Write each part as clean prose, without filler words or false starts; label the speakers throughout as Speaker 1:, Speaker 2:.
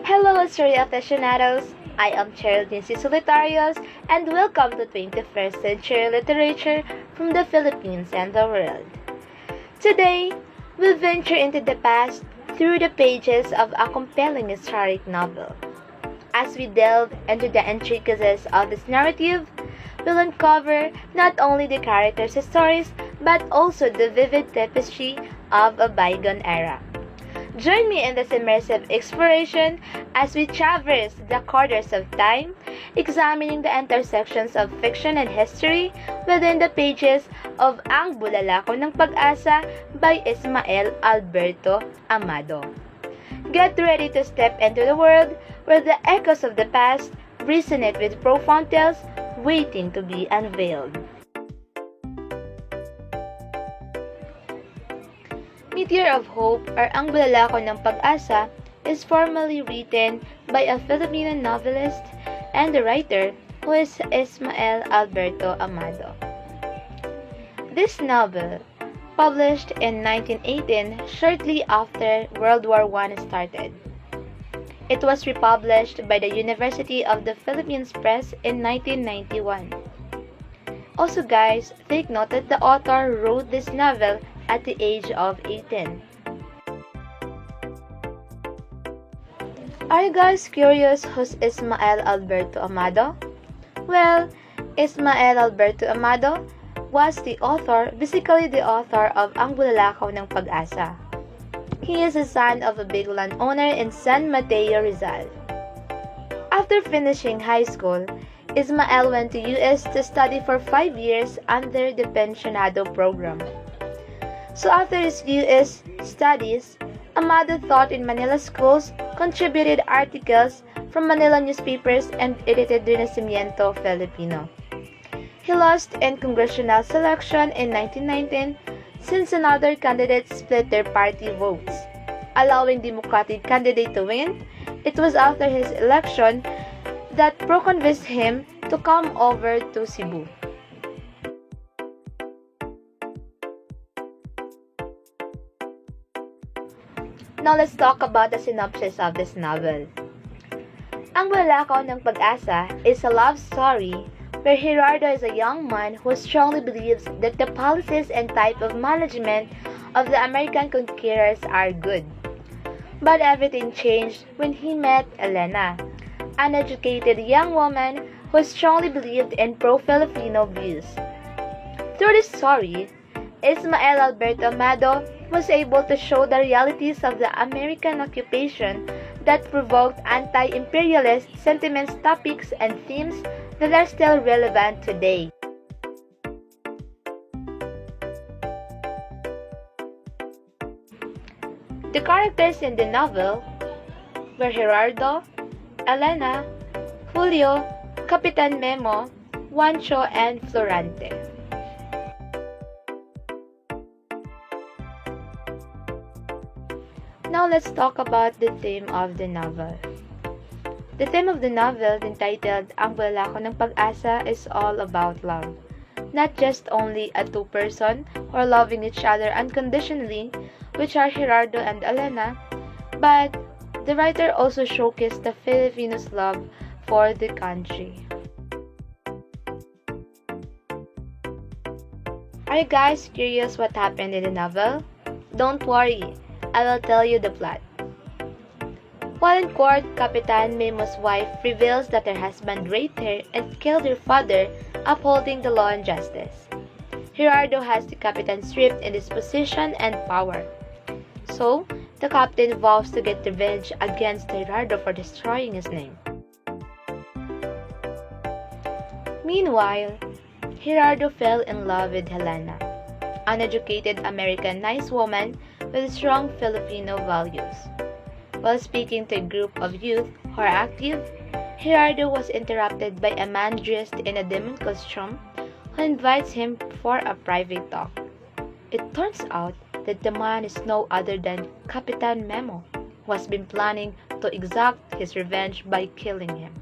Speaker 1: Hello, story aficionados! I am Geraldine C. Solitarios, and welcome to 21st Century Literature from the Philippines and the world. Today, we'll venture into the past through the pages of a compelling historic novel. As we delve into the intricacies of this narrative, we'll uncover not only the characters' stories, but also the vivid tapestry of a bygone era. Join me in this immersive exploration as we traverse the corridors of time, examining the intersections of fiction and history within the pages of Ang Bulalakaw ng Pag-asa by Ismael Alberto Amado. Get ready to step into the world where the echoes of the past resonate with profound tales waiting to be unveiled. Meteor of Hope or Ang Bulalakaw ng Pag-asa is formally written by a Filipino novelist and writer who is Ismael Alberto Amado. This novel, published in 1918 shortly after World War I started. It was republished by the University of the Philippines Press in 1991. Also guys, take note that the author wrote this novel at the age of 18. Are you guys curious who's Ismael Alberto Amado? Well, Ismael Alberto Amado was basically the author of Ang Bulalakaw ng Pag-asa. He is the son of a big landowner in San Mateo, Rizal. After finishing high school, Ismael went to US to study for 5 years under the Pensionado program. So after his US studies, Amado taught in Manila schools, contributed articles from Manila newspapers, and edited the Renacimiento Filipino. He lost in congressional selection in 1919 since another candidate split their party votes, allowing Democratic candidate to win. It was after his election that Pro convinced him to come over to Cebu. Now let's talk about the synopsis of this novel. Ang Bulalakaw ng Pag-asa is a love story where Gerardo is a young man who strongly believes that the policies and type of management of the American conquerors are good. But everything changed when he met Elena, an educated young woman who strongly believed in pro-Filipino views. Through this story, Ismael Alberto Amado was able to show the realities of the American occupation that provoked anti-imperialist sentiments, topics, and themes that are still relevant today. The characters in the novel were Gerardo, Elena, Julio, Capitan Memo, Juancho, and Florante. Now let's talk about the theme of the novel. The theme of the novel, entitled Ang Bulalakaw ng Pag-asa, is all about love. Not just only a two-person or loving each other unconditionally, which are Gerardo and Elena, but the writer also showcased the Filipinos' love for the country. Are you guys curious what happened in the novel? Don't worry, I will tell you the plot. While in court, Capitan Memo's wife reveals that her husband raped her and killed her father, upholding the law and justice. Gerardo has the Capitan stripped in his position and power. So, the captain vows to get revenge against Gerardo for destroying his name. Meanwhile, Gerardo fell in love with Elena, an educated Americanized woman with strong Filipino values. While speaking to a group of youth who are active, Gerardo was interrupted by a man dressed in a demon costume who invites him for a private talk. It turns out that the man is no other than Capitan Memo, who has been planning to exact his revenge by killing him.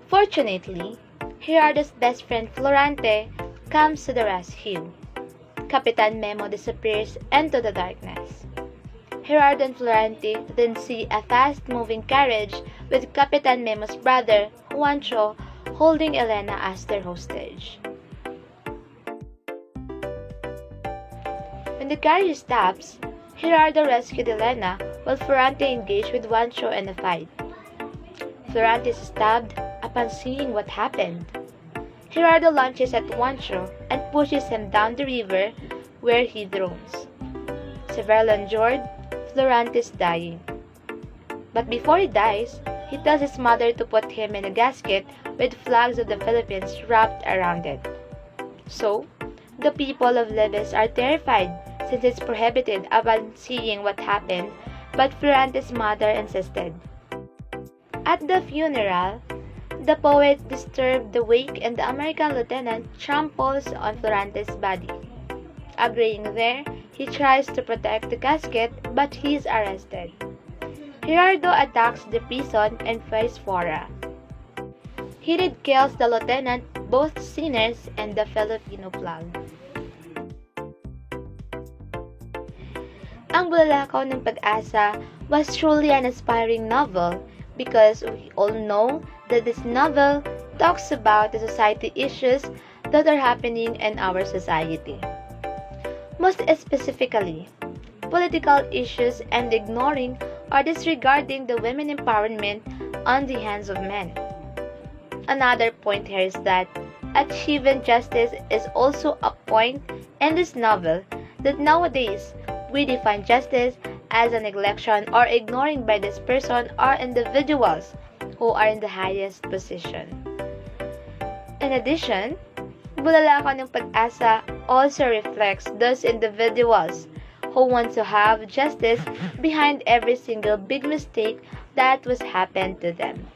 Speaker 1: Fortunately, Gerardo's best friend Florante comes to the rescue. Capitan Memo disappears into the darkness. Gerardo and Florante then see a fast-moving carriage with Capitan Memo's brother, Juancho, holding Elena as their hostage. When the carriage stops, Gerardo rescued Elena while Florante engaged with Juancho in a fight. Florante is stabbed upon seeing what happened. Gerardo launches at Juancho and pushes him down the river where he drowns. Severely injured, Florante is dying. But before he dies, he tells his mother to put him in a casket with flags of the Philippines wrapped around it. So, the people of Libes are terrified since it's prohibited upon seeing what happened, but Florante's mother insisted. At the funeral, the poet disturbed the wake and the American lieutenant tramples on Florante's body. Agreeing there, he tries to protect the casket but he is arrested. Gerardo attacks the prison and fights Fora. He did kills the lieutenant, both sinners and the Filipino flag. Ang Bulalakaw ng Pag-asa was truly an inspiring novel because we all know that this novel talks about the society issues that are happening in our society. Most specifically, political issues and ignoring or disregarding the women empowerment on the hands of men. Another point here is that achieving justice is also a point in this novel that nowadays we define justice as a neglection or ignoring by this person or individuals who are in the highest position. In addition, Bulalakaw ng Pag-asa also reflects those individuals who want to have justice behind every single big mistake that was happened to them.